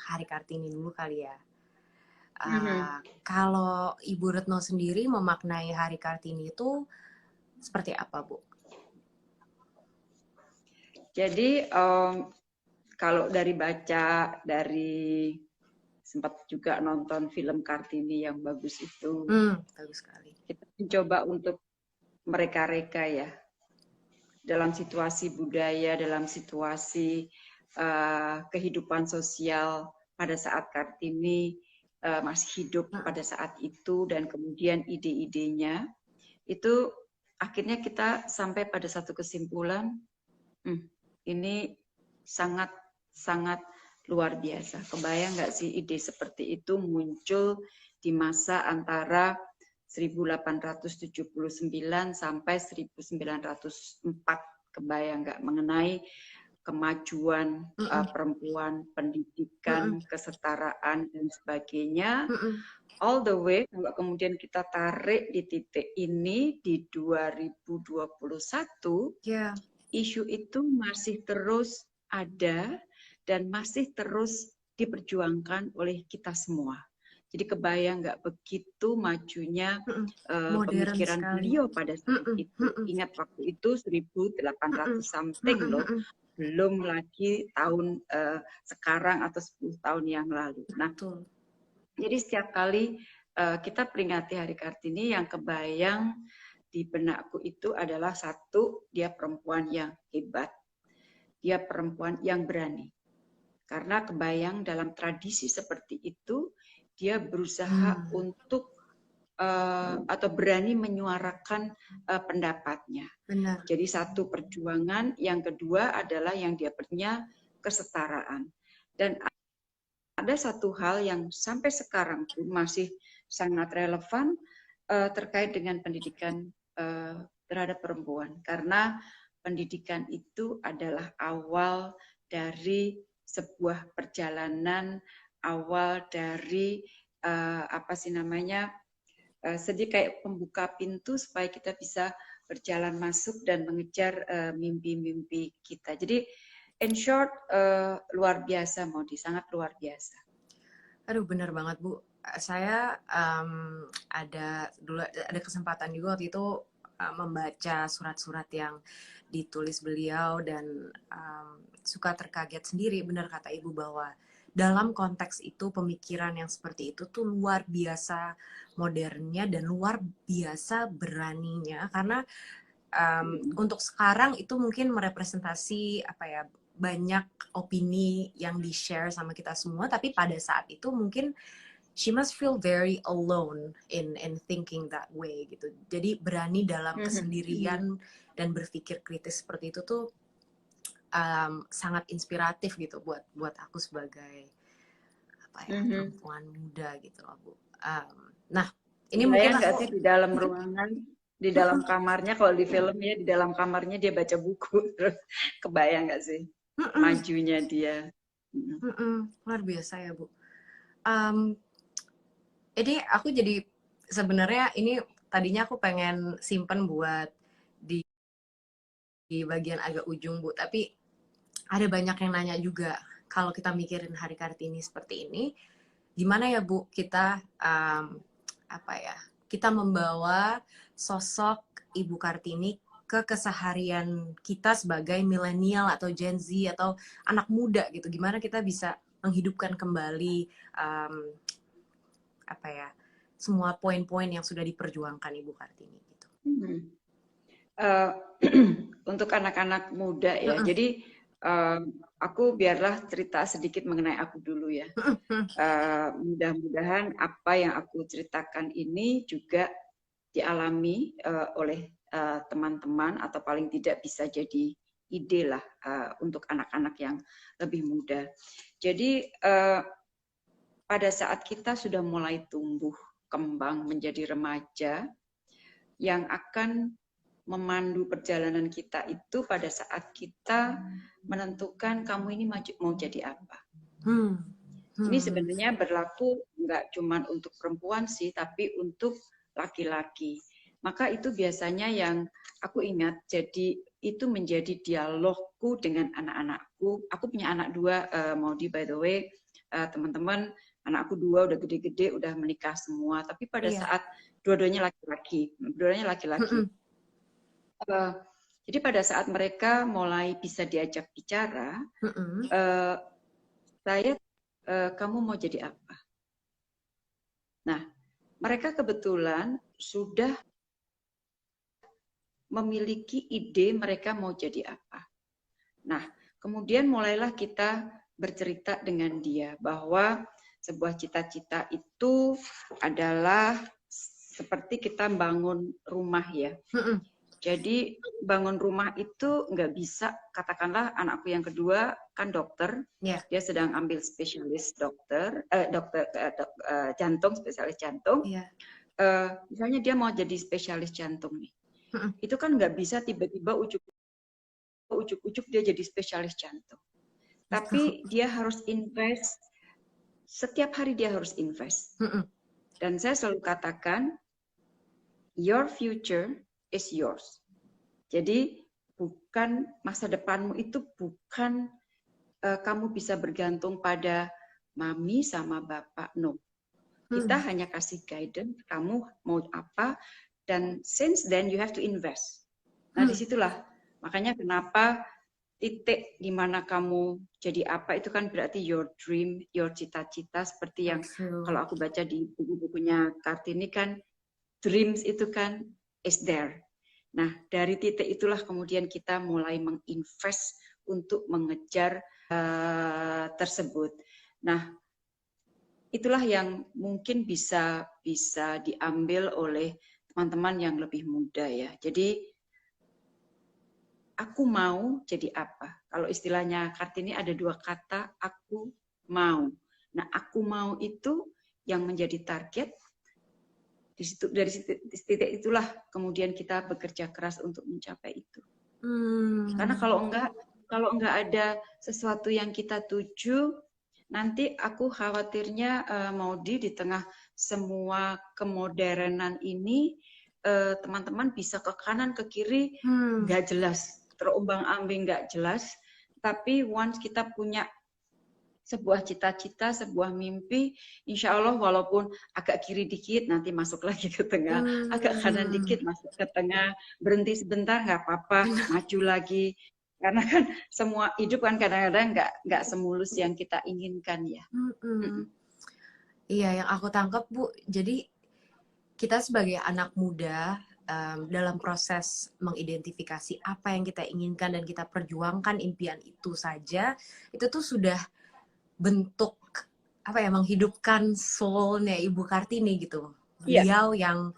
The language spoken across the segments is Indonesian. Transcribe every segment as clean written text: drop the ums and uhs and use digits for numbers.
Hari Kartini dulu kali ya. Mhm. Kalau Ibu Retno sendiri memaknai Hari Kartini itu seperti apa, Bu? Jadi kalau dari baca, dari sempat juga nonton film Kartini yang bagus itu, Bagus sekali. kita mencoba untuk mereka-reka ya, dalam situasi budaya, dalam situasi kehidupan sosial pada saat Kartini masih hidup pada saat itu, dan kemudian ide-idenya, itu akhirnya kita sampai pada satu kesimpulan, ini sangat luar biasa. Kebayang nggak sih ide seperti itu muncul di masa antara 1879 sampai 1904. Kebayang nggak, mengenai kemajuan perempuan, pendidikan, kesetaraan, dan sebagainya. All the way, kalau kemudian kita tarik di titik ini di 2021, isu itu masih terus ada dan masih terus diperjuangkan oleh kita semua. Jadi kebayang nggak begitu majunya pemikiran beliau pada saat itu. Ingat waktu itu 1800 something loh, belum lagi tahun sekarang atau 10 tahun yang lalu. Nah, jadi setiap kali kita peringati Hari Kartini, yang kebayang di benakku itu adalah satu, dia perempuan yang hebat, dia perempuan yang berani. Karena kebayang dalam tradisi seperti itu, dia berusaha untuk atau berani menyuarakan pendapatnya. Benar. Jadi satu perjuangan, yang kedua adalah yang dia punya kesetaraan. Dan ada satu hal yang sampai sekarang pun masih sangat relevan terkait dengan pendidikan terhadap perempuan. Karena pendidikan itu adalah awal dari sebuah perjalanan, awal dari sedih kayak pembuka pintu supaya kita bisa berjalan masuk dan mengejar mimpi-mimpi kita. Jadi in short, luar biasa, Modi, sangat luar biasa. Aduh, benar banget, Bu. Saya ada kesempatan juga waktu itu membaca surat-surat yang ditulis beliau, dan suka terkaget sendiri, benar kata Ibu, bahwa dalam konteks itu pemikiran yang seperti itu tuh luar biasa modernnya dan luar biasa beraninya, karena untuk sekarang itu mungkin merepresentasi banyak opini yang di-share sama kita semua, tapi pada saat itu mungkin she must feel very alone in thinking that way gitu. Jadi berani dalam kesendirian dan berpikir kritis seperti itu tuh sangat inspiratif gitu buat aku sebagai perempuan muda gitu loh, Bu. Nah, ini mungkin nggak sih di dalam ruangan, di dalam kamarnya, kalau di filmnya di dalam kamarnya dia baca buku, terus kebayang nggak sih majunya dia? Luar biasa ya, Bu. Ini aku jadi sebenarnya ini tadinya aku pengen simpen buat di bagian agak ujung, Bu, tapi ada banyak yang nanya juga, kalau kita mikirin Hari Kartini seperti ini, gimana ya, Bu, kita kita membawa sosok Ibu Kartini ke keseharian kita sebagai milenial atau Gen Z atau anak muda gitu. Gimana kita bisa menghidupkan kembali semua poin-poin yang sudah diperjuangkan Ibu Kartini gitu. Untuk anak-anak muda ya. Jadi aku biarlah cerita sedikit mengenai aku dulu ya. Mudah-mudahan apa yang aku ceritakan ini juga dialami oleh teman-teman, atau paling tidak bisa jadi ide lah untuk anak-anak yang lebih muda. Jadi pada saat kita sudah mulai tumbuh kembang menjadi remaja, yang akan memandu perjalanan kita itu pada saat kita menentukan kamu ini mau jadi apa. Ini sebenarnya berlaku nggak cuma untuk perempuan sih, tapi untuk laki-laki. Maka itu biasanya yang aku ingat jadi itu menjadi dialogku dengan anak-anakku. Aku punya anak 2, Maudi, by the way, teman-teman, anakku 2 udah gede-gede, udah menikah semua. Tapi pada Iya. saat dua-duanya laki-laki, jadi pada saat mereka mulai bisa diajak bicara, saya, kamu mau jadi apa? Nah, mereka kebetulan sudah memiliki ide mereka mau jadi apa. Nah, kemudian mulailah kita bercerita dengan dia bahwa sebuah cita-cita itu adalah seperti kita bangun rumah ya. Jadi bangun rumah itu nggak bisa, katakanlah anakku yang kedua kan dokter, dia sedang ambil spesialis jantung, spesialis jantung. Misalnya dia mau jadi spesialis jantung nih, itu kan nggak bisa tiba-tiba ujuk-ujuk dia jadi spesialis jantung. Tapi dia harus invest, setiap hari dia harus invest. Dan saya selalu katakan, your future is yours. Jadi bukan masa depanmu itu bukan kamu bisa bergantung pada mami sama bapak, no. Kita hanya kasih guidance, kamu mau apa, dan since then you have to invest. Nah disitulah, makanya kenapa titik di mana kamu jadi apa itu kan berarti your dream, your cita-cita, seperti yang kalau aku baca di buku-bukunya Kartini kan, dreams itu kan is there. Nah dari titik itulah kemudian kita mulai menginvest untuk mengejar tersebut. Nah itulah yang mungkin bisa diambil oleh teman-teman yang lebih muda ya. Jadi aku mau jadi apa? Kalau istilahnya Kartini ada 2 kata, aku mau. Nah, aku mau itu yang menjadi target. Dari titik itulah kemudian kita bekerja keras untuk mencapai itu. Karena kalau enggak ada sesuatu yang kita tuju, nanti aku khawatirnya Maudi di tengah semua kemodernan ini teman-teman bisa ke kanan ke kiri nggak jelas, terombang-ambing nggak jelas. Tapi once kita punya sebuah cita-cita, sebuah mimpi, insya Allah walaupun agak kiri dikit nanti masuk lagi ke tengah, agak kanan dikit masuk ke tengah, berhenti sebentar nggak apa-apa, maju lagi. Karena kan semua hidup kan kadang-kadang nggak semulus yang kita inginkan ya. Iya, yang aku tangkap Bu, jadi kita sebagai anak muda dalam proses mengidentifikasi apa yang kita inginkan dan kita perjuangkan impian itu saja, itu tuh sudah bentuk apa ya, menghidupkan soul-nya Ibu Kartini gitu. Beliau yang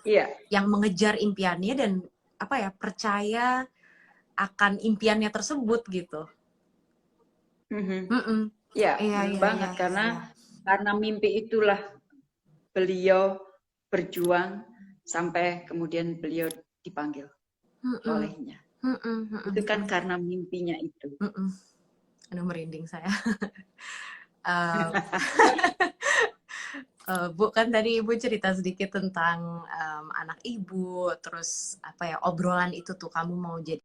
mengejar impiannya dan apa ya, percaya akan impiannya tersebut gitu. Iya, banget karena mimpi itulah beliau berjuang sampai kemudian beliau dipanggil olehnya. Itu kan karena mimpinya itu. Aduh, merinding saya. Bu, kan tadi Ibu cerita sedikit tentang anak Ibu, terus apa ya, obrolan itu tuh kamu mau jadi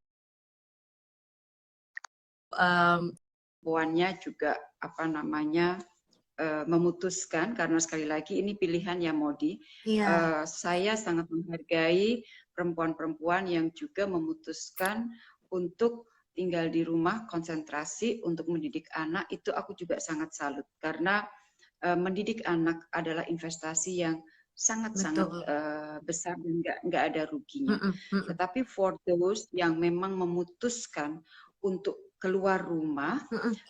perempuannya juga apa namanya memutuskan, karena sekali lagi ini pilihan ya Maudi. Saya sangat menghargai perempuan-perempuan yang juga memutuskan untuk tinggal di rumah, konsentrasi untuk mendidik anak. Itu aku juga sangat salut karena mendidik anak adalah investasi yang sangat-sangat besar dan nggak ada ruginya. Tetapi for those yang memang memutuskan untuk keluar rumah,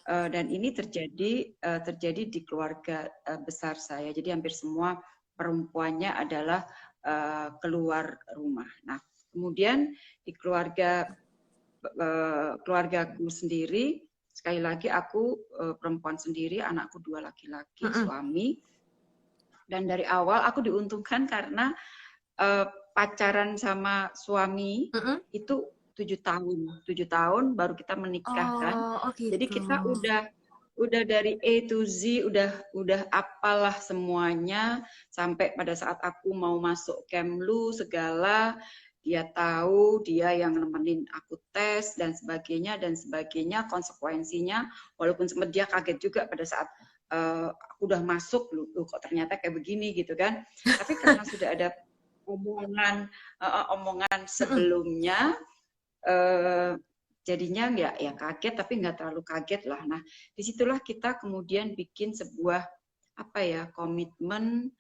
dan ini terjadi di keluarga besar saya. Jadi hampir semua perempuannya adalah keluar rumah. Nah, kemudian di keluargaku sendiri, sekali lagi aku perempuan sendiri, anakku 2 laki-laki, suami. Dan dari awal aku diuntungkan karena pacaran sama suami itu 7 tahun baru kita menikah kan. Jadi kita udah dari A to Z udah apalah semuanya, sampai pada saat aku mau masuk Kemlu segala dia tahu, dia yang nemenin aku tes dan sebagainya, konsekuensinya, walaupun sempat dia kaget juga pada saat aku udah masuk, loh kok ternyata kayak begini gitu kan. Tapi karena sudah ada omongan sebelumnya, jadinya ya kaget, tapi nggak terlalu kaget lah. Nah, disitulah kita kemudian bikin sebuah komitmen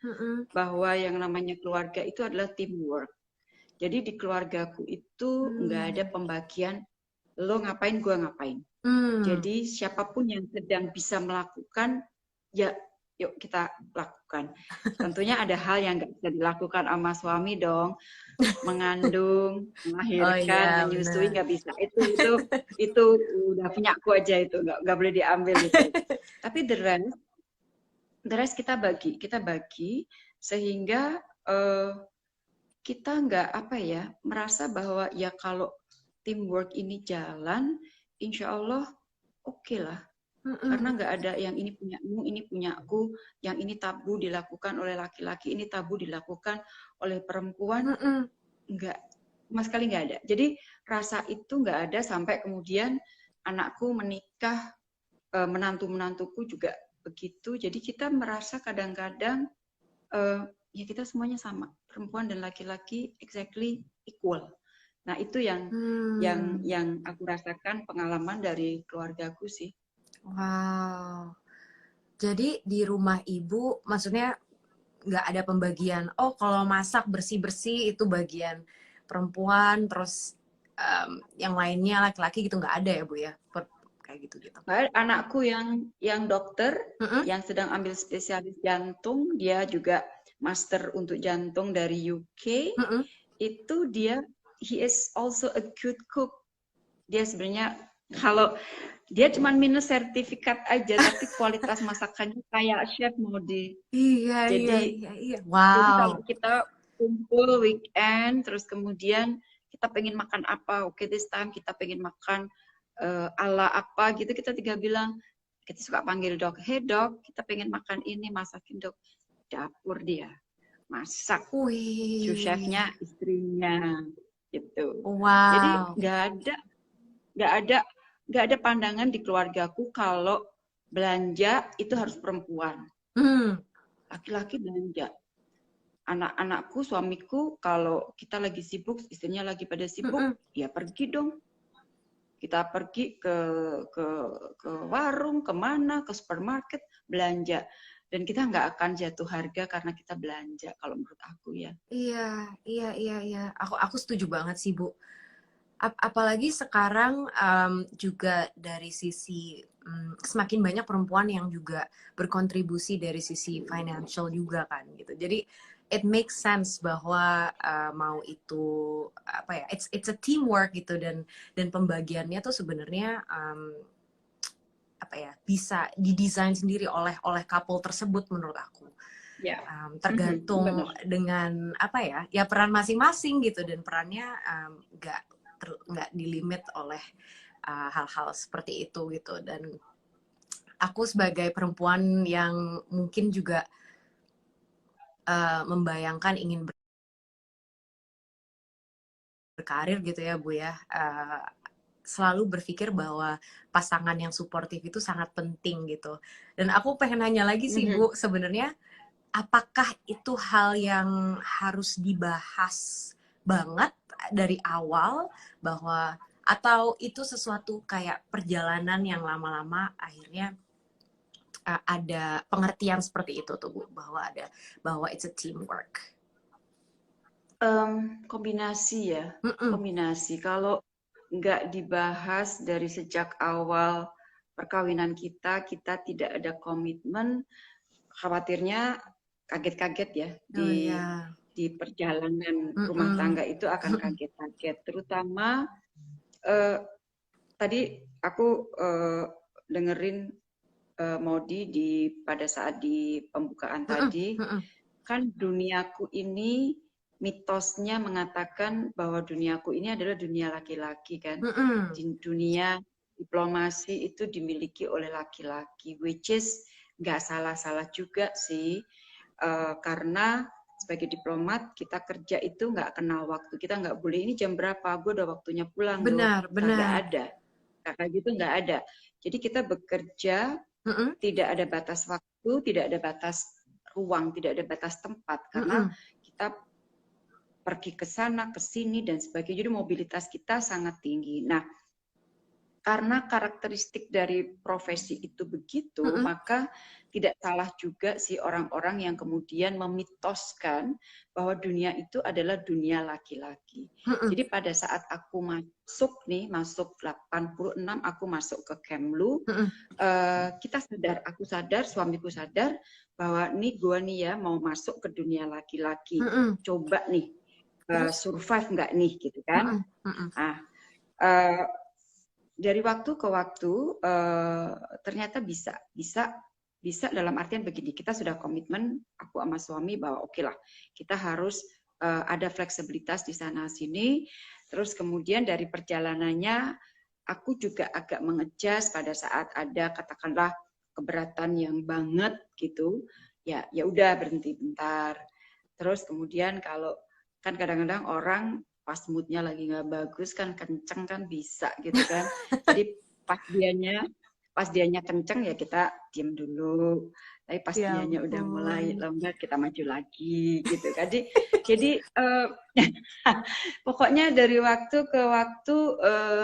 bahwa yang namanya keluarga itu adalah teamwork. Jadi di keluargaku itu nggak ada pembagian lo ngapain, gue ngapain. Jadi siapapun yang sedang bisa melakukan, ya yuk kita lakukan. Tentunya ada hal yang nggak bisa dilakukan sama suami dong, mengandung, melahirkan, menyusui nggak bisa. Itu udah punya aku aja, itu nggak boleh diambil itu. Tapi the rest kita bagi sehingga kita nggak merasa bahwa ya kalau teamwork ini jalan, insya Allah oke lah. Karena nggak ada yang ini punyamu, ini punyaku, yang ini tabu dilakukan oleh laki-laki, ini tabu dilakukan oleh perempuan, nggak, sama sekali nggak ada. Jadi rasa itu nggak ada sampai kemudian anakku menikah, menantu-menantuku juga begitu. Jadi kita merasa kadang-kadang ya kita semuanya sama, perempuan dan laki-laki exactly equal. Nah itu yang aku rasakan pengalaman dari keluargaku sih. Wow. Jadi di rumah ibu, maksudnya nggak ada pembagian, oh kalau masak bersih-bersih itu bagian perempuan, terus yang lainnya laki-laki gitu, nggak ada ya Bu ya? Kayak gitu-gitu. Anakku yang dokter, yang sedang ambil spesialis jantung, dia juga master untuk jantung dari UK, itu he is also a good cook. Dia sebenarnya kalau dia cuma minus sertifikat aja, tapi kualitas masakannya kayak chef Modi. Iya. Wow. Jadi kalau kita kumpul weekend, terus kemudian kita pengen makan apa, oke, this time kita pengen makan ala apa gitu, kita tinggal bilang, kita suka panggil dok, hey dok, kita pengen makan ini, masakin dok. Dapur dia masak, sous chefnya istrinya gitu. Wow. Jadi nggak ada pandangan di keluargaku kalau belanja itu harus perempuan. Laki-laki belanja. Anak-anakku, suamiku, kalau kita lagi sibuk, istrinya lagi pada sibuk, ya pergi dong. Kita pergi ke warung, kemana, ke supermarket, belanja. Dan kita nggak akan jatuh harga karena kita belanja, kalau menurut aku ya. Iya. Aku setuju banget sih, Bu. Apalagi sekarang juga dari sisi semakin banyak perempuan yang juga berkontribusi dari sisi financial juga kan gitu. Jadi it makes sense bahwa mau itu it's a teamwork gitu, dan pembagiannya tuh sebenarnya bisa didesain sendiri oleh couple tersebut menurut aku. Ya. Tergantung dengan ya peran masing-masing gitu, dan perannya nggak dilimit oleh hal-hal seperti itu gitu. Dan aku sebagai perempuan yang mungkin juga membayangkan ingin berkarir gitu ya Bu ya, selalu berpikir bahwa pasangan yang suportif itu sangat penting gitu. Dan aku pengen nanya lagi sih Bu, sebenarnya apakah itu hal yang harus dibahas banget dari awal, bahwa atau itu sesuatu kayak perjalanan yang lama-lama akhirnya ada pengertian seperti itu tuh Bu, bahwa it's a teamwork? Kombinasi ya, kombinasi. Kalau nggak dibahas dari sejak awal perkawinan kita tidak ada komitmen, khawatirnya kaget-kaget ya di perjalanan rumah tangga itu akan kaget-kaget. Terutama tadi aku dengerin Modi pada saat di pembukaan tadi, kan duniaku ini mitosnya mengatakan bahwa duniaku ini adalah dunia laki-laki kan. Di dunia diplomasi itu dimiliki oleh laki-laki, which is nggak salah-salah juga sih, karena sebagai diplomat kita kerja itu nggak kenal waktu, kita nggak boleh ini jam berapa, gue udah waktunya pulang loh, Benar, nggak benar. ada, kayak gitu nggak ada. Jadi kita bekerja Mm-mm, tidak ada batas waktu, tidak ada batas ruang, tidak ada batas tempat, karena mm-mm, kita pergi ke sana, ke sini dan sebagainya. Jadi mobilitas kita sangat tinggi. Nah, karena karakteristik dari profesi itu begitu, mm-mm, maka tidak salah juga sih orang-orang yang kemudian memitoskan bahwa dunia itu adalah dunia laki-laki. mm-mm, Jadi pada saat aku masuk 86, aku masuk ke Kemlu, mm-mm, kita sadar, aku sadar, suamiku sadar, bahwa nih gue nih ya mau masuk ke dunia laki-laki. mm-mm. Coba nih, Terus? survive nggak nih gitu kan. Mm-mm, mm-mm. Nah, uh, dari waktu ke waktu ternyata bisa dalam artian begini, kita sudah komitmen aku sama suami bahwa oke lah kita harus ada fleksibilitas di sana sini, terus kemudian dari perjalanannya aku juga agak mengejas pada saat ada katakanlah keberatan yang banget gitu, ya udah berhenti bentar, terus kemudian kalau kan kadang-kadang orang pas moodnya lagi nggak bagus kan kenceng kan bisa gitu kan. Jadi pas dianya kenceng ya kita diem dulu. Tapi pas Ya dianya udah mulai ampun. lambat kita maju lagi gitu. Jadi pokoknya dari waktu ke waktu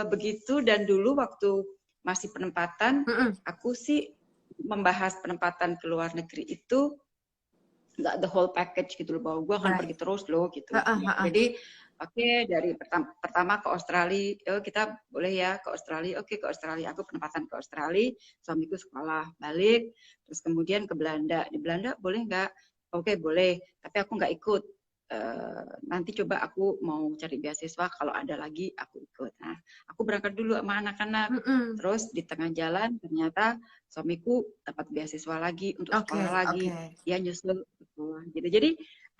begitu, dan dulu waktu masih penempatan Mm-mm. aku sih membahas penempatan ke luar negeri itu nggak the whole package gitu loh, bahwa gue akan pergi Right. terus loh gitu. Ha-ah, Ya. ha-ah. Jadi oke, dari pertama ke Australia, oh kita boleh ya ke Australia, oke ke Australia, aku penempatan ke Australia, suamiku sekolah balik, terus kemudian ke Belanda, di Belanda boleh nggak? Oke boleh, tapi aku nggak ikut. Nanti coba aku mau cari beasiswa, kalau ada lagi aku ikut. Nah, aku berangkat dulu sama anak-anak, Mm-mm. terus di tengah jalan ternyata suamiku dapat beasiswa lagi untuk sekolah Oke, lagi, oke. dia nyusul sekolah gitu. Jadi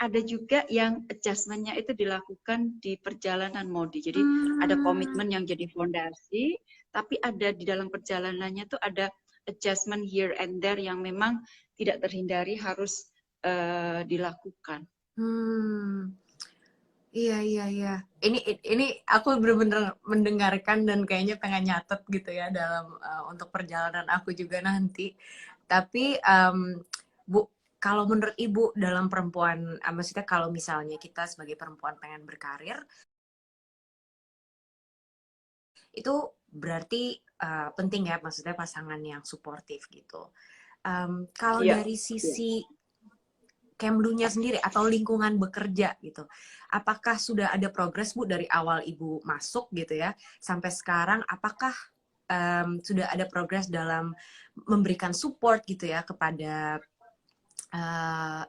ada juga yang adjustment-nya itu dilakukan di perjalanan Modi. Jadi ada Hmm. komitmen yang jadi fondasi, tapi ada di dalam perjalanannya tuh ada adjustment here and there yang memang tidak terhindari harus dilakukan. Hmm. Iya, iya, iya. Ini aku bener-bener mendengarkan dan kayaknya pengen nyatet gitu ya dalam untuk perjalanan aku juga nanti. Tapi Bu, kalau menurut Ibu dalam perempuan, maksudnya kalau misalnya kita sebagai perempuan pengen berkarir, itu berarti penting ya, maksudnya pasangan yang suportif gitu. Kalau Iya, dari iya. sisi Kemlunya sendiri atau lingkungan bekerja gitu. Apakah sudah ada progres Bu dari awal Ibu masuk gitu ya sampai sekarang? Apakah sudah ada progres dalam memberikan support gitu ya kepada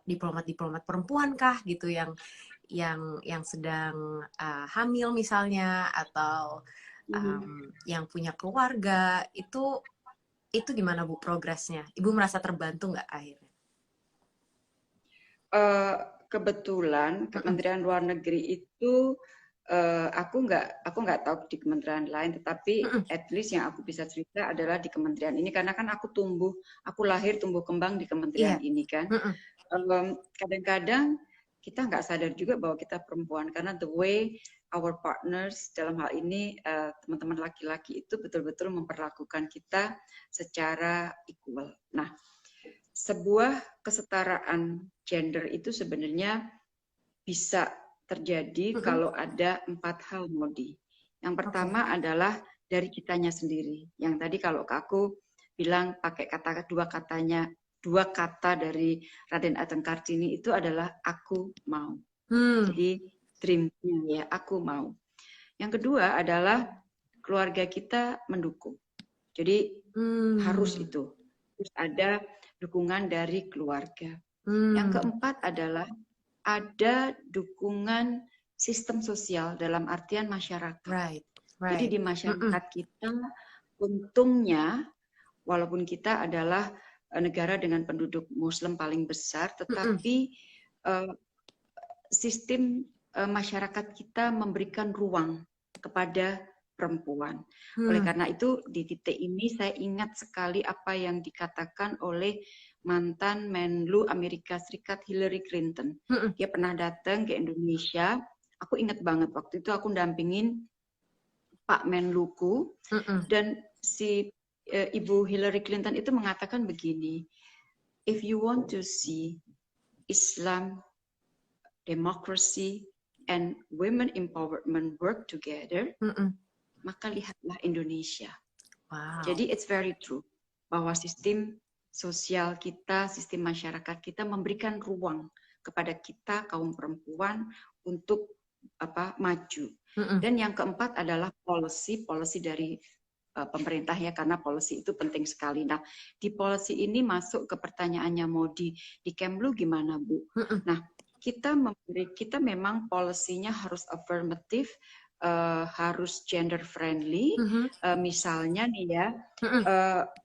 diplomat-diplomat perempuan kah gitu yang sedang hamil misalnya atau yang punya keluarga itu gimana Bu progresnya? Ibu merasa terbantu nggak akhirnya? Kebetulan Mm-mm. Kementerian Luar Negeri itu aku nggak tahu di kementerian lain, tetapi Mm-mm. at least yang aku bisa cerita adalah di kementerian ini, karena kan aku lahir tumbuh kembang di kementerian Iya. ini kan. Mm-mm. Kadang-kadang kita nggak sadar juga bahwa kita perempuan, karena the way our partners dalam hal ini teman-teman laki-laki itu betul-betul memperlakukan kita secara equal. Nah, sebuah kesetaraan gender itu sebenarnya bisa terjadi Mm-mm. kalau ada 4 hal, Modi. Yang Oke. pertama adalah dari kitanya sendiri. Yang tadi kalau aku bilang pakai dua kata dari Raden Ajeng Kartini itu adalah aku mau. Hmm. Jadi dream-nya ya, aku mau. Yang kedua adalah keluarga kita mendukung. Jadi harus Hmm. itu. Terus ada dukungan dari keluarga. Yang Hmm. keempat adalah ada dukungan sistem sosial dalam artian masyarakat. Right. Jadi Right. di Mm-mm. masyarakat kita untungnya walaupun kita adalah negara dengan penduduk Muslim paling besar, Mm-mm. tetapi sistem masyarakat kita memberikan ruang kepada perempuan. Oleh Hmm. karena itu di titik ini saya ingat sekali apa yang dikatakan oleh mantan Menlu Amerika Serikat Hillary Clinton. Mm-mm. Dia pernah datang ke Indonesia. Aku ingat banget waktu itu aku dampingin Pak Menluku, Mm-mm. dan si Ibu Hillary Clinton itu mengatakan begini, if you want to see Islam, democracy, and women empowerment work together, Mm-mm. maka lihatlah Indonesia. Wow. Jadi it's very true bahwa sistem sosial kita, sistem masyarakat kita memberikan ruang kepada kita kaum perempuan untuk maju. Mm-mm. Dan yang keempat adalah policy dari pemerintah ya, karena policy itu penting sekali. Nah, di policy ini masuk ke pertanyaannya mau di Kemlu gimana, Bu? Mm-mm. Nah, kita memang policy-nya harus affirmative, harus gender friendly. Mm-hmm. Misalnya nih ya, Mm-mm.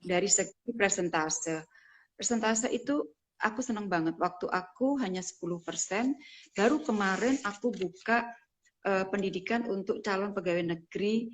dari segi persentase itu aku senang banget. Waktu aku hanya 10%, baru kemarin aku buka pendidikan untuk calon pegawai negeri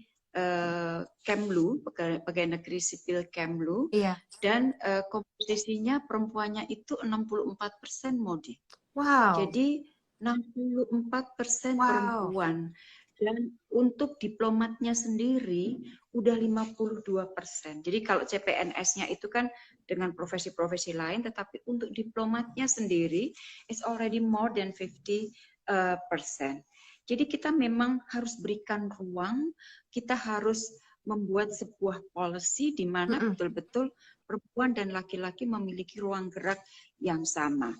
Kemlu, pegawai negeri sipil Kemlu, Iya. dan komposisinya perempuannya itu 64% Modi. Wow. Jadi 64% Wow. perempuan. Dan untuk diplomatnya sendiri udah 52%. Jadi kalau CPNS-nya itu kan dengan profesi-profesi lain, tetapi untuk diplomatnya sendiri it's already more than 50%. Jadi kita memang harus berikan ruang, kita harus membuat sebuah policy di mana betul-betul perempuan dan laki-laki memiliki ruang gerak yang sama.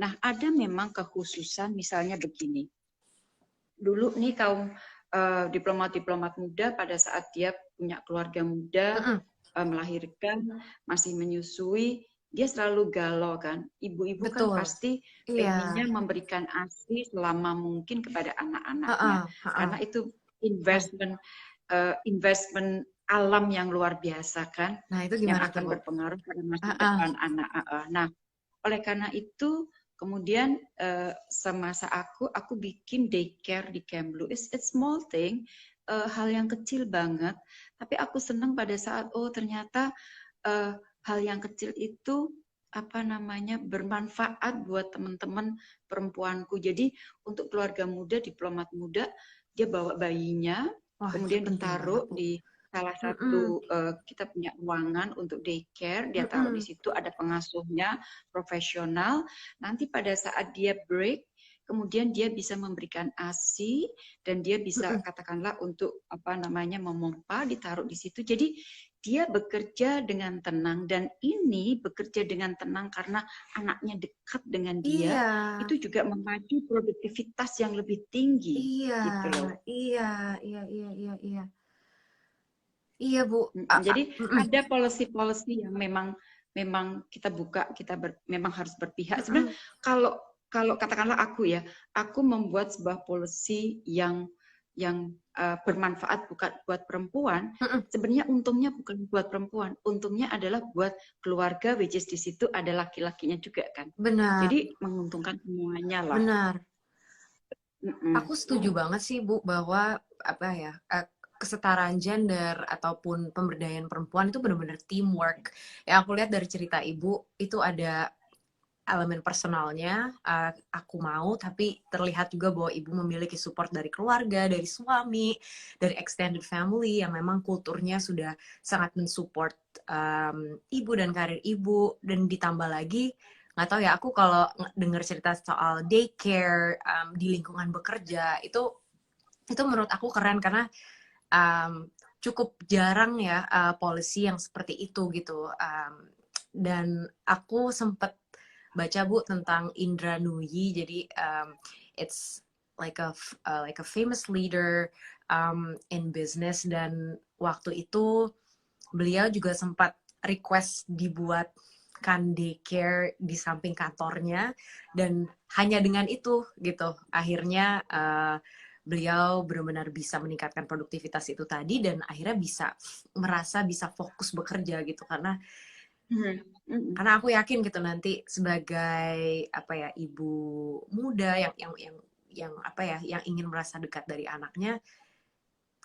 Nah, ada memang kekhususan, misalnya begini. Dulu nih kaum diplomat-diplomat muda pada saat dia punya keluarga muda, melahirkan, masih menyusui, dia selalu galau kan. Ibu-ibu kan pasti pengennya memberikan ASI selama mungkin kepada anak-anaknya. Karena itu investment alam yang luar biasa kan. Nah, itu yang gimana akan tuh, berpengaruh pada masa depan anak. Nah, oleh karena itu kemudian semasa aku bikin daycare di Kemlu. It's small thing, hal yang kecil banget. Tapi aku senang pada saat ternyata hal yang kecil itu bermanfaat buat teman-teman perempuanku. Jadi untuk keluarga muda, diplomat muda, dia bawa bayinya, kemudian ditaruh di salah satu kita punya ruangan untuk daycare, dia taruh di situ, ada pengasuhnya profesional. Nanti pada saat dia break, kemudian dia bisa memberikan ASI dan dia bisa katakanlah untuk memompa, ditaruh di situ. Jadi dia bekerja dengan tenang, dan ini bekerja dengan tenang karena anaknya dekat dengan dia, itu juga memacu produktivitas yang lebih tinggi. Gitu loh. Iya, Bu. Jadi ada policy-policy yang memang kita buka, memang harus berpihak. Sebenarnya kalau katakanlah aku membuat sebuah policy yang bermanfaat buat perempuan, sebenarnya untungnya bukan buat perempuan, untungnya adalah buat keluarga, which is di situ ada laki-lakinya juga kan. Benar. Jadi menguntungkan semuanya lah. Benar. Aku setuju banget sih, Bu, bahwa kesetaraan gender ataupun pemberdayaan perempuan itu benar-benar teamwork. Yang aku lihat dari cerita Ibu itu ada elemen personalnya, aku mau, tapi terlihat juga bahwa Ibu memiliki support dari keluarga, dari suami, dari extended family yang memang kulturnya sudah sangat mensupport Ibu dan karir Ibu. Dan ditambah lagi, nggak tahu ya, aku kalau dengar cerita soal daycare di lingkungan bekerja, itu menurut aku keren karena cukup jarang ya policy yang seperti itu gitu. Dan aku sempat baca, Bu, tentang Indra Nooyi. Jadi it's like a famous leader in business, dan waktu itu beliau juga sempat request dibuatkan daycare di samping kantornya, dan hanya dengan itu gitu akhirnya beliau benar-benar bisa meningkatkan produktivitas itu tadi, dan akhirnya merasa bisa fokus bekerja gitu. Karena aku yakin gitu nanti sebagai ibu muda yang ingin merasa dekat dari anaknya,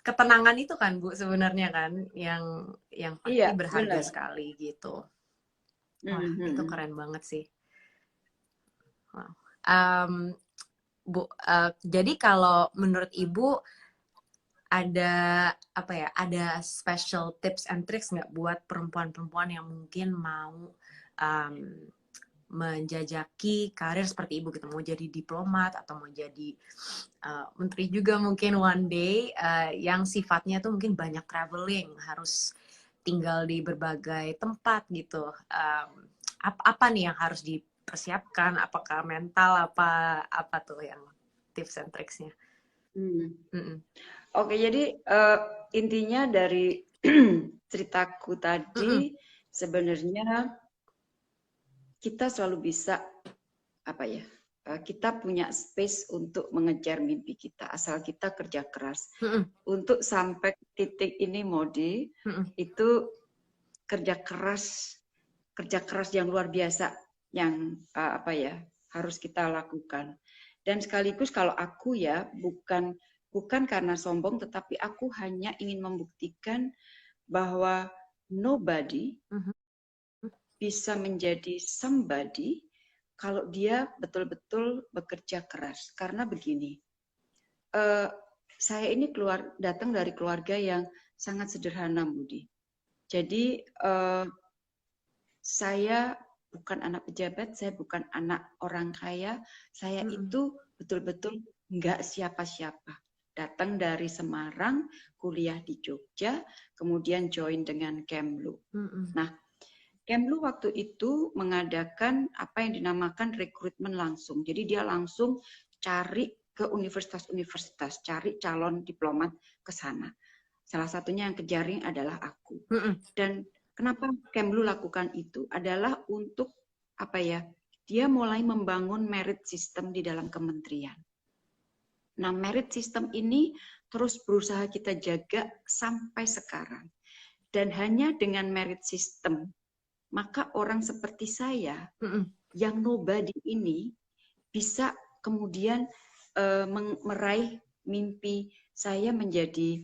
ketenangan itu kan, Bu, sebenarnya kan yang pasti berharga sekali gitu. Wah, itu Mhm. keren banget sih. Wow. Bu, jadi kalau menurut Ibu ada apa ya? Ada special tips and tricks nggak buat perempuan-perempuan yang mungkin mau um, menjajaki karir seperti Ibu gitu, mau jadi diplomat atau mau jadi menteri juga mungkin one day, yang sifatnya tuh mungkin banyak traveling, harus tinggal di berbagai tempat gitu. Apa nih yang harus dipersiapkan? Apakah mental? Apa tuh yang tips and tricksnya? Hmm. Mm-mm. Oke, jadi intinya dari ceritaku Mm-mm. tadi sebenarnya kita selalu bisa apa ya? Kita punya space untuk mengejar mimpi kita asal kita kerja keras. Mm-mm. Untuk sampai titik ini Modi, Mm-mm. itu kerja keras yang luar biasa yang apa ya harus kita lakukan. Dan sekaligus kalau aku ya bukan karena sombong, tetapi aku hanya ingin membuktikan bahwa nobody Mm-mm. bisa menjadi somebody kalau dia betul-betul bekerja keras. Karena begini, saya ini datang dari keluarga yang sangat sederhana, Budi. Jadi saya bukan anak pejabat, saya bukan anak orang kaya, saya Mm-mm. itu betul-betul nggak siapa-siapa. Datang dari Semarang, kuliah di Jogja, kemudian join dengan Kemlu. Mm-mm. Nah, Kemlu waktu itu mengadakan apa yang dinamakan rekrutmen langsung. Jadi dia langsung cari ke universitas-universitas, cari calon diplomat ke sana. Salah satunya yang kejaring adalah aku. Mm-mm. Dan kenapa Kemlu lakukan itu adalah untuk apa ya? Dia mulai membangun merit system di dalam kementerian. Nah, merit system ini terus berusaha kita jaga sampai sekarang. Dan hanya dengan merit system, maka orang seperti saya Mm-mm. yang nobody ini bisa kemudian meraih mimpi saya menjadi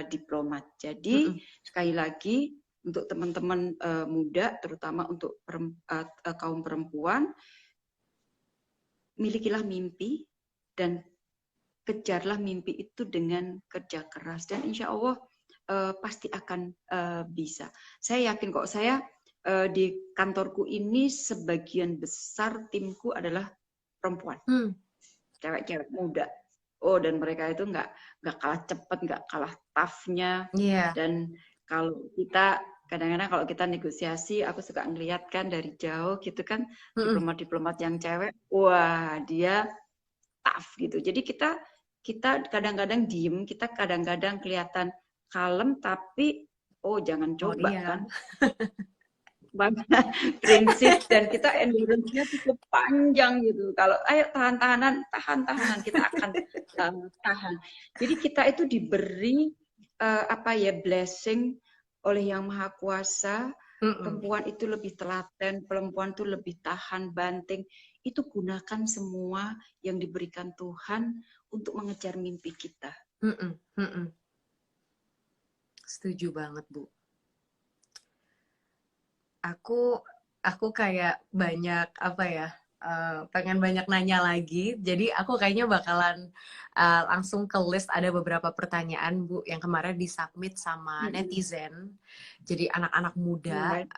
diplomat. Jadi Mm-mm. sekali lagi untuk teman-teman muda, terutama untuk kaum perempuan, milikilah mimpi dan kejarlah mimpi itu dengan kerja keras dan insya Allah pasti akan bisa. Saya yakin kok, saya di kantorku ini sebagian besar timku adalah perempuan, Mm. cewek-cewek muda. Oh, dan mereka itu nggak kalah cepat, nggak kalah toughnya. Iya. Dan kalau kita kadang-kadang kalau kita negosiasi, aku suka ngeliat kan dari jauh gitu kan Mm-mm. diplomat-diplomat yang cewek, wah dia tough gitu. Jadi kita kadang-kadang diem, kita kadang-kadang kelihatan kalem, tapi oh jangan Oh coba iya. kan. Banyak prinsip dan kita endurance-nya cukup panjang gitu. Kalau ayo tahan-tahanan, kita akan tahan. Jadi kita itu diberi apa ya blessing oleh Yang Maha Kuasa. Mm-mm. Perempuan itu lebih telaten, perempuan itu lebih tahan banting. Itu gunakan semua yang diberikan Tuhan untuk mengejar mimpi kita. Mm-mm. Mm-mm. Setuju banget, Bu. Aku kayak banyak apa ya, pengen banyak nanya lagi, jadi aku kayaknya bakalan langsung ke list. Ada beberapa pertanyaan, Bu, yang kemarin disubmit sama netizen, jadi anak-anak muda, Baik.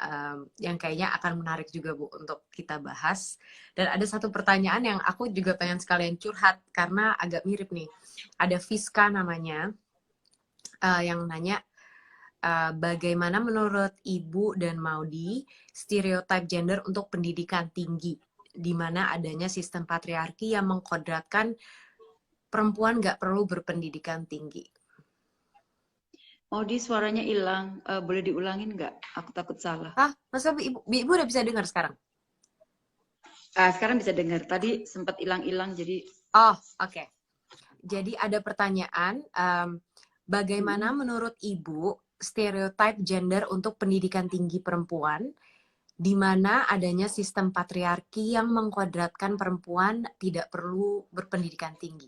yang kayaknya akan menarik juga, Bu, untuk kita bahas. Dan ada satu pertanyaan yang aku juga pengen sekalian curhat karena agak mirip nih. Ada Fiska namanya, yang nanya, bagaimana menurut Ibu dan Maudi stereotip gender untuk pendidikan tinggi, di mana adanya sistem patriarki yang mengkodratkan perempuan nggak perlu berpendidikan tinggi? Oh, di suaranya hilang. Boleh diulangin nggak? Aku takut salah. Masa Ibu udah bisa dengar sekarang? Sekarang bisa dengar. Tadi sempat hilang-hilang, jadi Oh, oke. Jadi ada pertanyaan, bagaimana menurut Ibu stereotip gender untuk pendidikan tinggi perempuan, di mana adanya sistem patriarki yang mengkodratkan perempuan tidak perlu berpendidikan tinggi?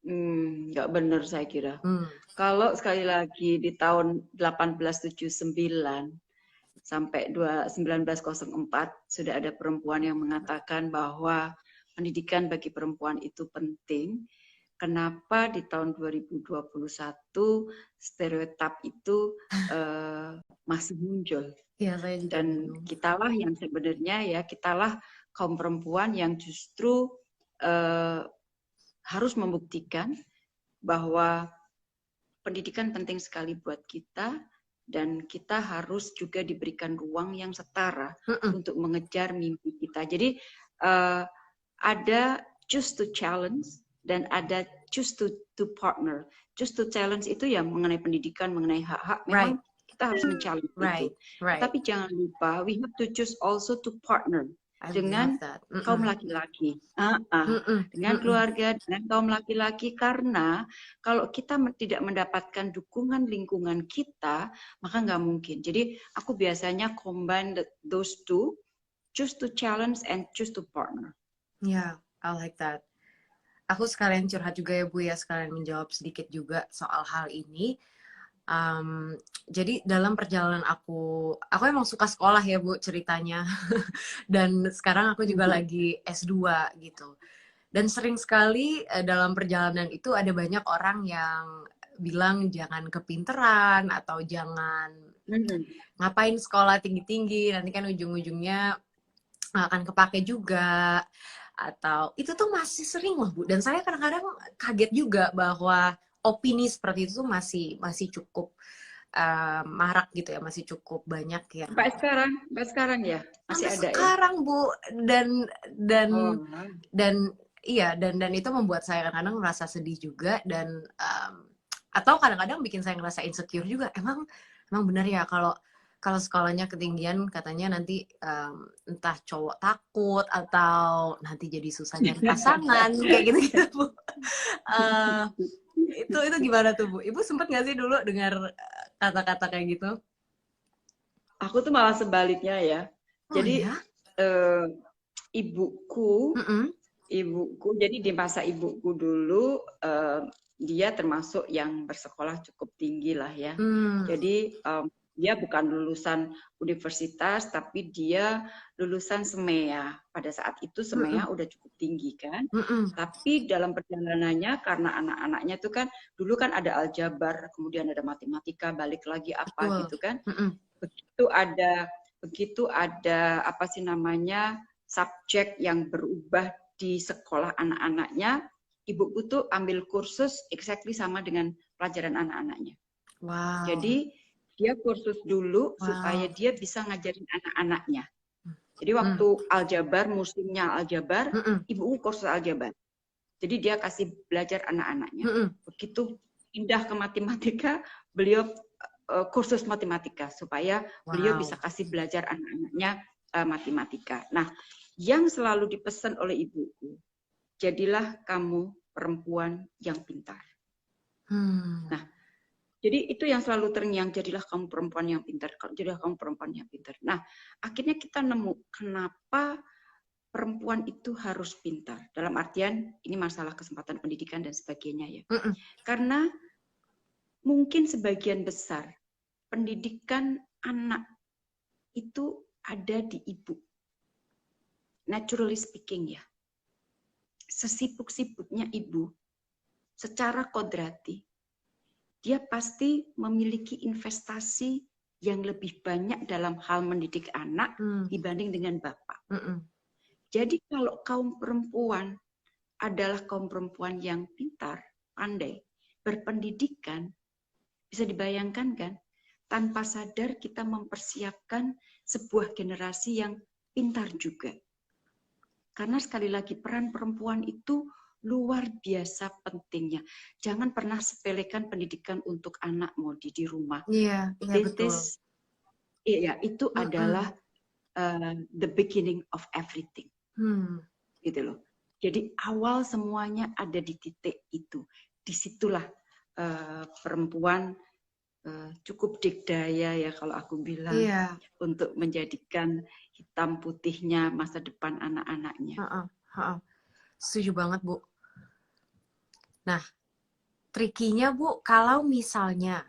nggak benar saya kira. Hmm. Kalau sekali lagi di tahun 1879, sampai 1904 sudah ada perempuan yang mengatakan bahwa pendidikan bagi perempuan itu penting. Kenapa di tahun 2021 stereotip itu masih muncul? Iya, saya juga Dan bingung. kitalah yang sebenarnya ya, kitalah kaum perempuan yang justru harus membuktikan bahwa pendidikan penting sekali buat kita, dan kita harus juga diberikan ruang yang setara untuk mengejar mimpi kita. Jadi ada choose to challenge dan ada choose to partner. Choose to challenge itu ya mengenai pendidikan, mengenai hak-hak, memang kita harus men-challenge itu. Tapi jangan lupa, we have to choose also to partner dengan kaum laki-laki, dengan keluarga, dengan kaum laki-laki, karena kalau kita tidak mendapatkan dukungan lingkungan kita, maka nggak mungkin. Jadi aku biasanya combine those two, choose to challenge and choose to partner. Yeah, I like that. Aku sekalian curhat juga ya Bu ya, sekalian menjawab sedikit juga soal hal ini. Jadi dalam perjalanan aku emang suka sekolah ya Bu ceritanya. Dan sekarang aku juga lagi S2 gitu. Dan sering sekali dalam perjalanan itu ada banyak orang yang bilang jangan kepinteran atau jangan ngapain sekolah tinggi-tinggi, nanti kan ujung-ujungnya akan kepake juga. Atau itu tuh masih sering loh Bu, dan saya kadang-kadang kaget juga bahwa opini seperti itu tuh masih cukup marak gitu ya, masih cukup banyak ya. Sampai sekarang ya masih ada sekarang ya? Bu, dan iya, dan itu membuat saya kadang-kadang merasa sedih juga, dan atau kadang-kadang bikin saya ngerasa insecure juga. Emang benar ya kalau sekolahnya ketinggian katanya nanti entah cowok takut atau nanti jadi susah nyari pasangan kayak gitu Bu. Itu gimana tuh Bu? Ibu sempet nggak sih dulu dengar kata-kata kayak gitu? Aku tuh malah sebaliknya ya. Jadi ya? Ibuku, jadi di masa ibuku dulu dia termasuk yang bersekolah cukup tinggi lah ya. Jadi dia bukan lulusan universitas, tapi dia lulusan SEMEA. Pada saat itu SEMEA udah cukup tinggi kan. Tapi dalam perjalanannya, karena anak-anaknya itu kan, dulu kan ada aljabar, kemudian ada matematika, balik lagi apa gitu kan. Begitu ada apa sih namanya, subjek yang berubah di sekolah anak-anaknya, ibuku tuh ambil kursus exactly sama dengan pelajaran anak-anaknya. Wow. Jadi dia kursus dulu supaya dia bisa ngajarin anak-anaknya. Jadi waktu aljabar, musimnya aljabar, ibuku kursus aljabar. Jadi dia kasih belajar anak-anaknya. Begitu pindah ke matematika, beliau kursus matematika supaya beliau bisa kasih belajar anak-anaknya matematika. Nah, yang selalu dipesan oleh ibuku, jadilah kamu perempuan yang pintar. Nah, jadi itu yang selalu terngiang, jadilah kamu perempuan yang pintar, jadilah kamu perempuan yang pintar. Nah, akhirnya kita nemu kenapa perempuan itu harus pintar. Dalam artian ini masalah kesempatan pendidikan dan sebagainya ya. Karena mungkin sebagian besar pendidikan anak itu ada di ibu. Naturally speaking ya. Sesibuk-sibuknya ibu, secara kodrati, dia pasti memiliki investasi yang lebih banyak dalam hal mendidik anak dibanding dengan bapak. Jadi kalau kaum perempuan adalah kaum perempuan yang pintar, pandai, berpendidikan, bisa dibayangkan kan, tanpa sadar kita mempersiapkan sebuah generasi yang pintar juga. Karena sekali lagi peran perempuan itu luar biasa pentingnya. Jangan pernah sepelekan pendidikan untuk anak mau di rumah. Iya, betul. Iya, itu adalah the beginning of everything. Gitu loh. Jadi awal semuanya ada di titik itu. Disitulah perempuan cukup dikdaya ya kalau aku bilang, untuk menjadikan hitam putihnya masa depan anak-anaknya. Setuju banget Bu. Nah, trikinya Bu, kalau misalnya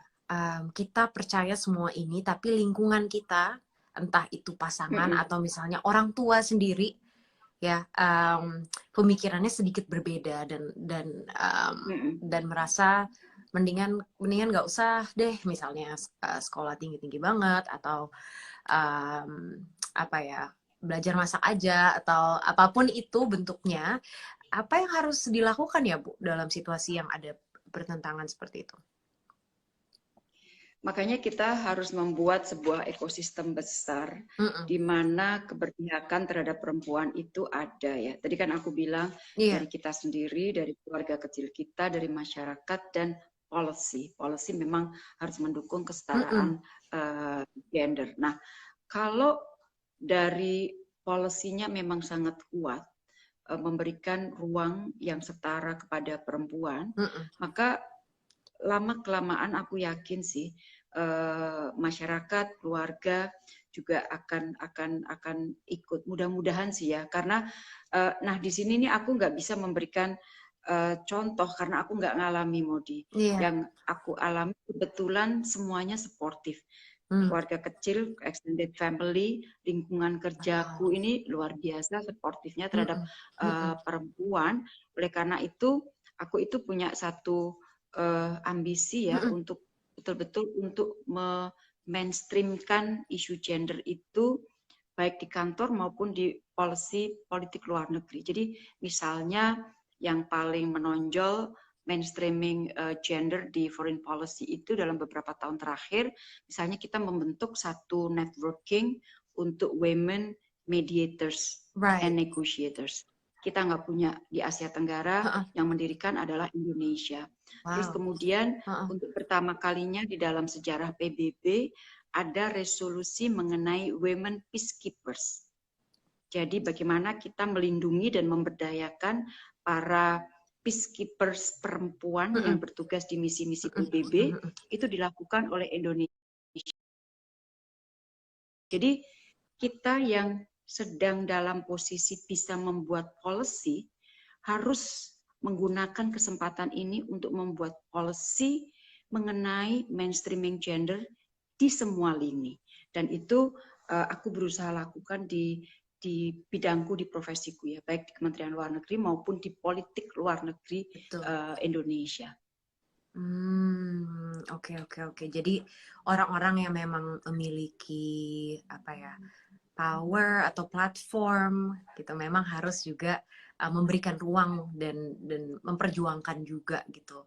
kita percaya semua ini, tapi lingkungan kita entah itu pasangan Mm-mm. atau misalnya orang tua sendiri ya, pemikirannya sedikit berbeda Mm-mm. dan merasa mendingan nggak usah deh misalnya sekolah tinggi banget atau apa ya, belajar masak aja atau apapun itu bentuknya. Apa yang harus dilakukan ya Bu dalam situasi yang ada pertentangan seperti itu? Makanya kita harus membuat sebuah ekosistem besar Mm-mm. di mana keberpihakan terhadap perempuan itu ada ya. Tadi kan aku bilang Iya. dari kita sendiri, dari keluarga kecil kita, dari masyarakat dan policy. Policy memang harus mendukung Mm-mm. kesetaraan gender. Nah, kalau dari polisinya memang sangat kuat memberikan ruang yang setara kepada perempuan, Mm-mm. maka lama kelamaan aku yakin sih masyarakat, keluarga juga akan ikut. Mudah-mudahan sih ya, karena nah di sini nih aku nggak bisa memberikan contoh karena aku nggak ngalami Modi. Iya. Yang aku alami kebetulan semuanya sportif. Mm. Keluarga kecil, extended family, lingkungan kerjaku Oh. ini luar biasa sportifnya terhadap Mm-mm. Mm-mm. perempuan. Oleh karena itu, aku itu punya satu ambisi ya Mm-mm. untuk betul-betul untuk mainstreamkan isu gender itu baik di kantor maupun di politik luar negeri. Jadi misalnya yang paling menonjol mainstreaming gender di foreign policy itu dalam beberapa tahun terakhir, misalnya kita membentuk satu networking untuk women mediators and Right. negotiators. Kita nggak punya di Asia Tenggara, Uh-uh. yang mendirikan adalah Indonesia. Terus Wow. kemudian Uh-uh. untuk pertama kalinya di dalam sejarah PBB ada resolusi mengenai women peacekeepers. Jadi bagaimana kita melindungi dan memberdayakan para peacekeepers perempuan Mm-mm. yang bertugas di misi-misi Mm-mm. PBB Mm-mm. itu dilakukan oleh Indonesia. Jadi kita yang sedang dalam posisi bisa membuat policy harus menggunakan kesempatan ini untuk membuat policy mengenai mainstreaming gender di semua lini. Dan itu aku berusaha lakukan di bidangku, di profesiku ya, baik di Kementerian Luar Negeri maupun di politik luar negeri Indonesia. Oke. Jadi orang-orang yang memang memiliki apa ya, power atau platform gitu memang harus juga memberikan ruang dan memperjuangkan juga gitu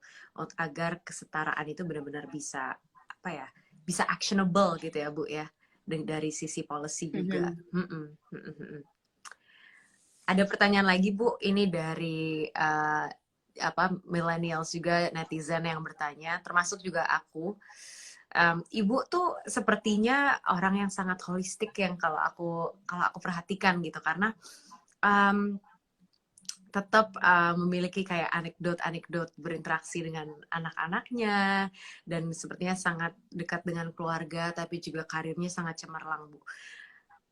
agar kesetaraan itu benar-benar bisa apa ya, bisa actionable gitu ya Bu ya, dari sisi policy juga. Ada pertanyaan lagi Bu, ini dari millennials juga, netizen yang bertanya, termasuk juga aku. Ibu tuh sepertinya orang yang sangat holistik yang kalau aku perhatikan gitu, karena tetap memiliki kayak anekdot berinteraksi dengan anak-anaknya dan sepertinya sangat dekat dengan keluarga, tapi juga karirnya sangat cemerlang Bu.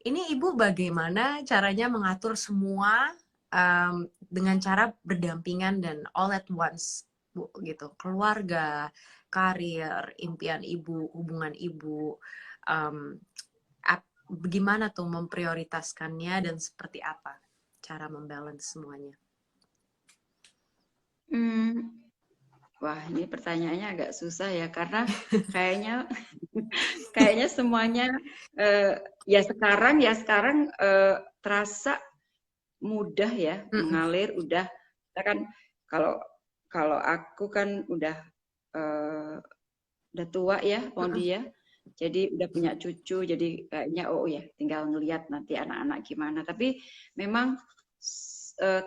Ini Ibu bagaimana caranya mengatur semua dengan cara berdampingan dan all at once Bu gitu, keluarga, karir, impian Ibu, hubungan Ibu, bagaimana tuh memprioritaskannya dan seperti apa cara membalance semuanya? Wah, ini pertanyaannya agak susah ya karena kayaknya semuanya ya sekarang terasa mudah ya, mengalir udah. Kita kan kalau aku kan udah tua ya, Mondi ya. Jadi udah punya cucu, jadi kayaknya oh ya tinggal ngelihat nanti anak-anak gimana. Tapi memang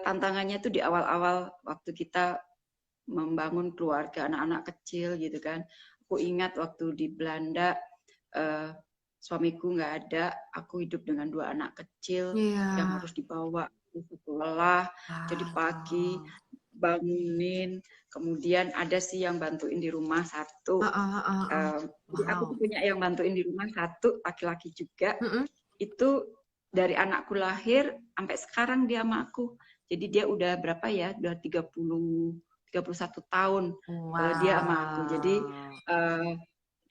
tantangannya itu di awal-awal waktu kita membangun keluarga anak-anak kecil gitu kan. Aku ingat waktu di Belanda suamiku nggak ada, aku hidup dengan 2 anak kecil yang harus dibawa ke sekolah. Jadi pagi bangunin, kemudian ada sih yang bantuin di rumah satu. Jadi aku tuh punya yang bantuin di rumah satu, laki-laki juga. Itu dari anakku lahir sampai sekarang dia sama aku. Jadi dia udah berapa ya? Udah 31 tahun dia sama aku. Jadi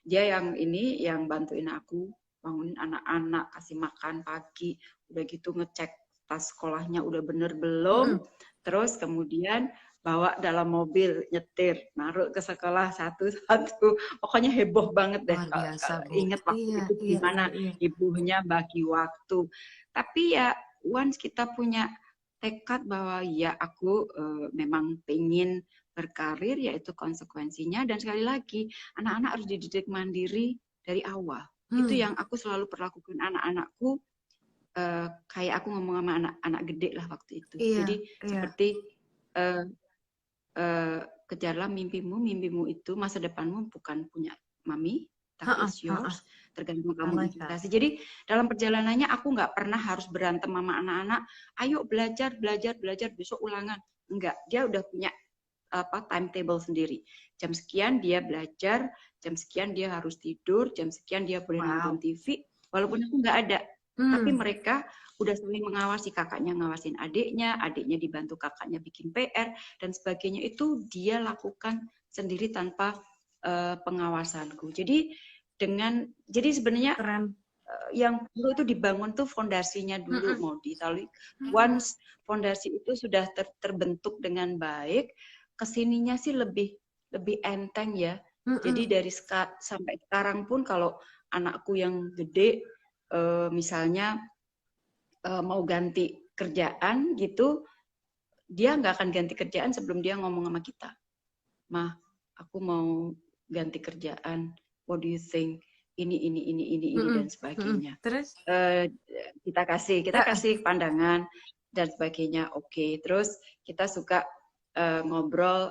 dia yang bantuin aku bangunin anak-anak, kasih makan pagi, udah gitu ngecek tas sekolahnya udah bener belum, terus kemudian bawa dalam mobil, nyetir, naruh ke sekolah satu-satu. Pokoknya heboh banget deh. Luar biasa, Bu. Ingat waktu Iya, itu iya, iya, gimana iya. ibunya bagi waktu. Tapi ya once kita punya tekad bahwa ya aku memang pengen berkarir, yaitu konsekuensinya. Dan sekali lagi, anak-anak harus dididik mandiri dari awal. Itu yang aku selalu perlakukan anak-anakku, kayak aku ngomong sama anak-anak gede lah waktu itu. Iya, Jadi iya. seperti kejarlah mimpimu, mimpimu itu masa depanmu bukan punya mami, tapi Heeh, it's heeh. yours, tergantung I kamu like that. investasi. Jadi dalam perjalanannya aku nggak pernah harus berantem sama anak-anak, ayo belajar, belajar, belajar, besok ulangan. Enggak, dia udah punya timetable sendiri. Jam sekian dia belajar, jam sekian dia harus tidur, jam sekian dia boleh nonton TV, walaupun aku nggak ada. Tapi mereka udah saling mengawasi, kakaknya ngawasin adiknya, adiknya dibantu kakaknya bikin PR, dan sebagainya itu dia lakukan sendiri tanpa pengawasanku. Jadi sebenarnya Keren. yang perlu itu dibangun tuh fondasinya dulu, mau ditaruh. Once fondasi itu sudah terbentuk dengan baik, kesininya sih lebih enteng ya. Jadi dari sampai sekarang pun kalau anakku yang gede misalnya mau ganti kerjaan gitu, dia nggak akan ganti kerjaan sebelum dia ngomong sama kita. Mah, aku mau ganti kerjaan. What do you think? Ini dan sebagainya. Terus? Kita kasih pandangan dan sebagainya. Oke. Terus kita suka ngobrol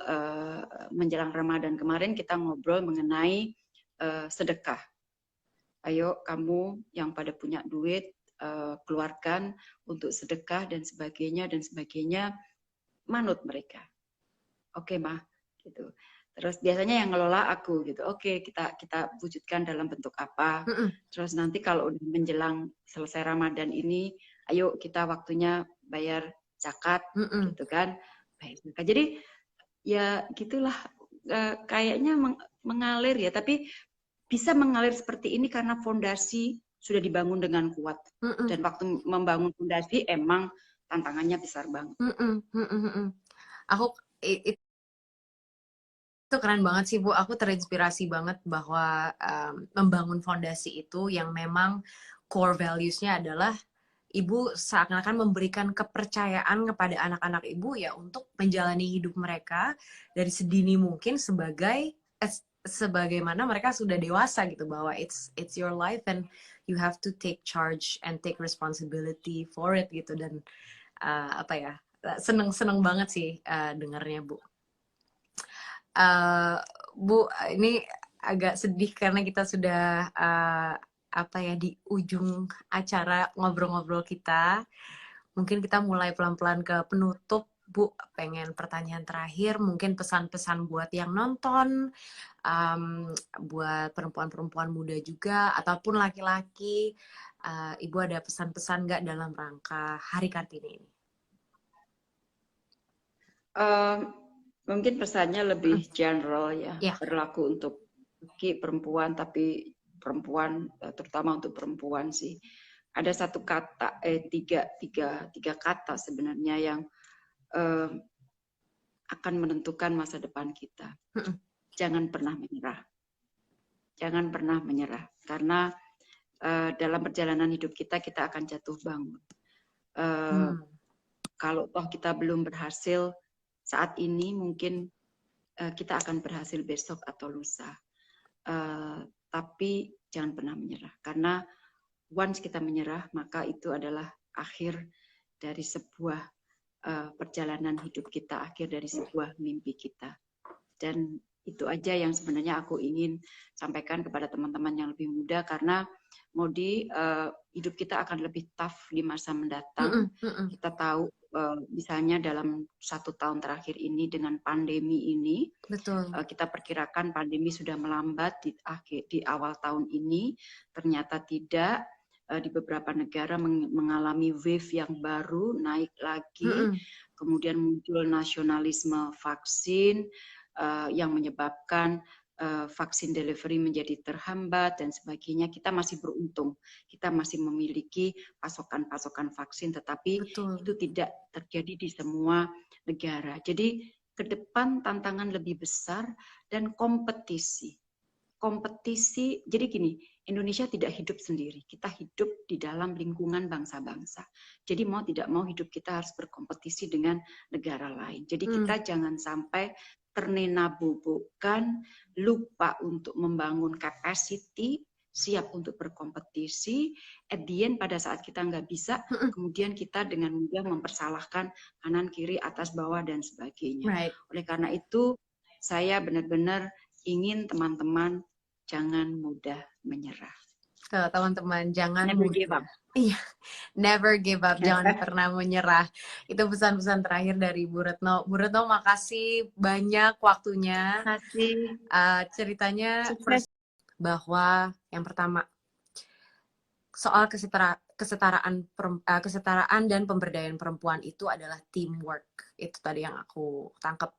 menjelang Ramadan kemarin, kita ngobrol mengenai sedekah. Ayo kamu yang pada punya duit keluarkan untuk sedekah dan sebagainya, manut mereka. Oke mah, gitu. Terus biasanya yang ngelola aku gitu. Oke, kita wujudkan dalam bentuk apa. Terus nanti kalau udah menjelang selesai Ramadan ini, ayo kita waktunya bayar zakat gitu kan. Bayar zakat. Jadi ya gitulah kayaknya mengalir ya, tapi bisa mengalir seperti ini karena fondasi sudah dibangun dengan kuat. Dan waktu membangun fondasi emang tantangannya besar banget. Aku itu keren banget sih, Bu. Aku terinspirasi banget bahwa membangun fondasi itu yang memang core values-nya adalah Ibu seakan-akan memberikan kepercayaan kepada anak-anak Ibu ya untuk menjalani hidup mereka dari sedini mungkin sebagaimana mereka sudah dewasa gitu, bahwa it's your life and you have to take charge and take responsibility for it gitu. Dan apa ya, seneng banget sih dengarnya, Bu. Bu, ini agak sedih karena kita sudah di ujung acara ngobrol-ngobrol kita. Mungkin kita mulai pelan-pelan ke penutup, Bu. Pengen pertanyaan terakhir, mungkin pesan-pesan buat yang nonton, buat perempuan-perempuan muda juga, ataupun laki-laki. Ibu ada pesan-pesan nggak dalam rangka Hari Kartini ini? Mungkin pesannya lebih general ya, berlaku untuk perempuan, tapi perempuan terutama untuk perempuan sih. Ada satu kata, tiga kata sebenarnya yang akan menentukan masa depan kita. Jangan pernah menyerah. Jangan pernah menyerah, karena dalam perjalanan hidup kita akan jatuh bangun. Kalau toh kita belum berhasil saat ini, mungkin kita akan berhasil besok atau lusa. Tapi jangan pernah menyerah, karena once kita menyerah, maka itu adalah akhir dari sebuah perjalanan hidup kita, akhir dari sebuah mimpi kita. Dan itu aja yang sebenarnya aku ingin sampaikan kepada teman-teman yang lebih muda, karena Modi, hidup kita akan lebih tough di masa mendatang. Kita tahu misalnya dalam 1 tahun terakhir ini dengan pandemi ini, kita perkirakan pandemi sudah melambat di awal tahun ini, ternyata tidak. Di beberapa negara mengalami wave yang baru, naik lagi, kemudian muncul nasionalisme vaksin yang menyebabkan vaksin delivery menjadi terhambat dan sebagainya, kita masih beruntung. Kita masih memiliki pasokan-pasokan vaksin, tetapi Betul. itu tidak terjadi di semua negara. Jadi ke depan tantangan lebih besar dan kompetisi. Kompetisi, jadi gini, Indonesia tidak hidup sendiri. Kita hidup di dalam lingkungan bangsa-bangsa. Jadi mau tidak mau hidup kita harus berkompetisi dengan negara lain. Jadi kita jangan sampai ternena-bobokkan, lupa untuk membangun capacity, siap untuk berkompetisi, at the end pada saat kita nggak bisa, kemudian kita dengan mudah mempersalahkan kanan, kiri, atas, bawah, dan sebagainya. Right. Oleh karena itu, saya benar-benar ingin teman-teman jangan mudah menyerah. Teman-teman, jangan Never give up. Iya, never give up, jangan pernah menyerah. Itu pesan-pesan terakhir dari Bu Retno. Bu Retno, makasih banyak waktunya. Makasih. Ceritanya Sukses. Bahwa yang pertama, soal kesetaraan dan pemberdayaan perempuan itu adalah teamwork. Itu tadi yang aku tangkap.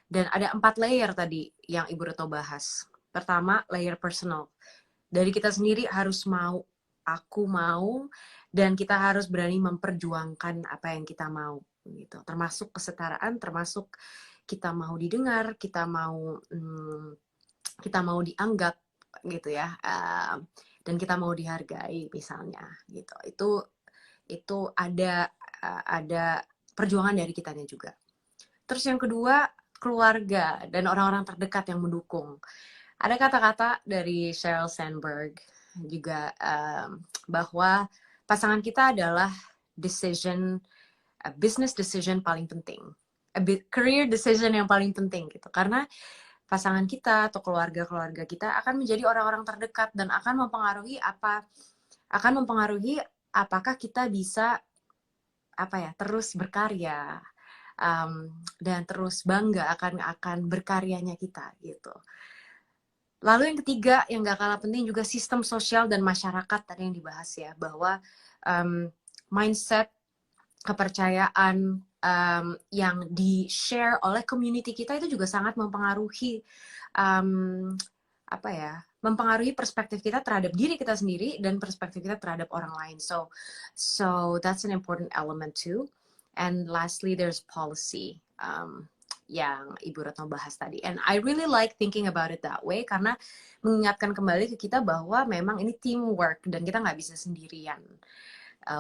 Dan ada 4 layer tadi yang Ibu Retno bahas. Pertama, layer personal. Dari kita sendiri harus mau, aku mau, dan kita harus berani memperjuangkan apa yang kita mau, gitu. Termasuk kesetaraan, termasuk kita mau didengar, kita mau dianggap, gitu ya, dan kita mau dihargai, misalnya, gitu. Itu ada perjuangan dari kitanya juga. Terus yang kedua, keluarga dan orang-orang terdekat yang mendukung. Ada kata-kata dari Sheryl Sandberg juga bahwa pasangan kita adalah business decision paling penting, career decision yang paling penting gitu. Karena pasangan kita atau keluarga kita akan menjadi orang-orang terdekat dan akan mempengaruhi apakah kita bisa terus berkarya dan terus bangga akan berkaryanya kita gitu. Lalu yang ketiga, yang gak kalah penting juga sistem sosial dan masyarakat tadi yang dibahas ya, bahwa mindset, kepercayaan yang di-share oleh community kita itu juga sangat mempengaruhi mempengaruhi perspektif kita terhadap diri kita sendiri dan perspektif kita terhadap orang lain. So that's an important element too. And lastly, there's policy. Yang Ibu Retno bahas tadi. And I really like thinking about it that way, karena mengingatkan kembali ke kita bahwa memang ini teamwork dan kita nggak bisa sendirian.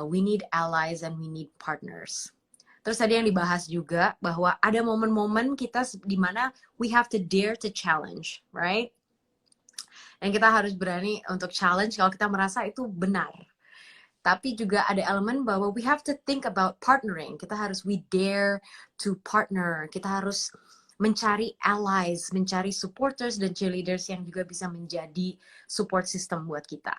We need allies and we need partners. Terus tadi yang dibahas juga bahwa ada momen-momen kita di mana we have to dare to challenge, right? Dan kita harus berani untuk challenge kalau kita merasa itu benar. Tapi juga ada elemen bahwa we have to think about partnering. We dare to partner. Kita harus mencari allies, mencari supporters dan cheerleaders yang juga bisa menjadi support system buat kita.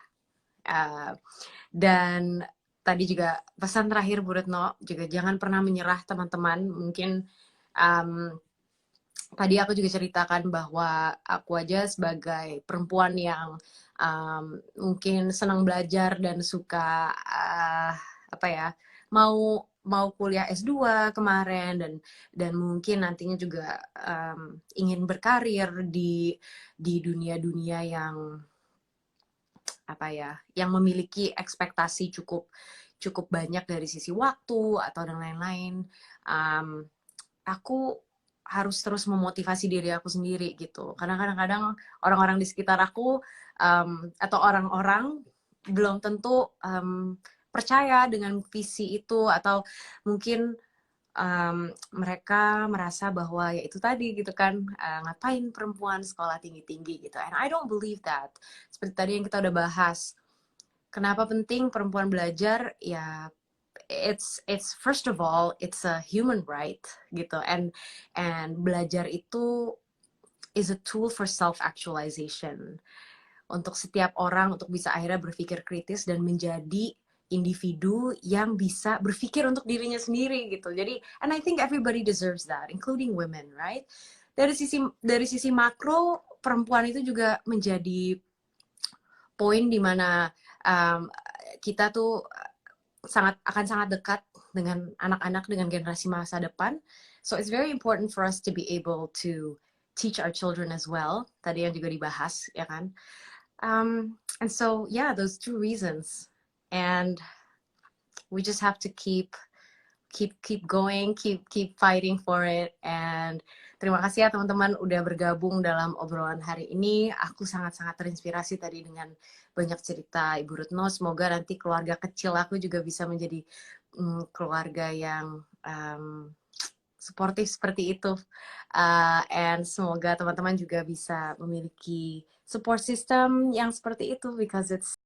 Dan tadi juga pesan terakhir Bu Retno, juga jangan pernah menyerah teman-teman. Mungkin tadi aku juga ceritakan bahwa aku aja sebagai perempuan yang mungkin senang belajar dan suka mau kuliah S2 kemarin dan mungkin nantinya juga ingin berkarir di dunia-dunia yang yang memiliki ekspektasi cukup banyak dari sisi waktu atau dan lain-lain. Aku harus terus memotivasi diri aku sendiri gitu. Karena kadang-kadang orang-orang di sekitar aku atau orang-orang belum tentu percaya dengan visi itu, atau mungkin mereka merasa bahwa ya itu tadi gitu kan, ngapain perempuan sekolah tinggi-tinggi gitu. And I don't believe that. Seperti tadi yang kita udah bahas. Kenapa penting perempuan belajar? Ya it's first of all it's a human right gitu, and belajar itu is a tool for self actualization untuk setiap orang, untuk bisa akhirnya berpikir kritis dan menjadi individu yang bisa berpikir untuk dirinya sendiri gitu. Jadi and I think everybody deserves that, including women, right? Dari sisi makro, perempuan itu juga menjadi poin di mana kita tuh akan sangat dekat dengan anak-anak, dengan generasi masa depan. So it's very important for us to be able to teach our children as well. Tadi yang juga dibahas, ya kan? And so, yeah, those two reasons. And we just have to keep going, keep fighting for it. And terima kasih ya teman-teman udah bergabung dalam obrolan hari ini. Aku sangat-sangat terinspirasi tadi dengan banyak cerita Ibu Retno. Semoga nanti keluarga kecil aku juga bisa menjadi keluarga yang suportif seperti itu. And semoga teman-teman juga bisa memiliki support system yang seperti itu, because it's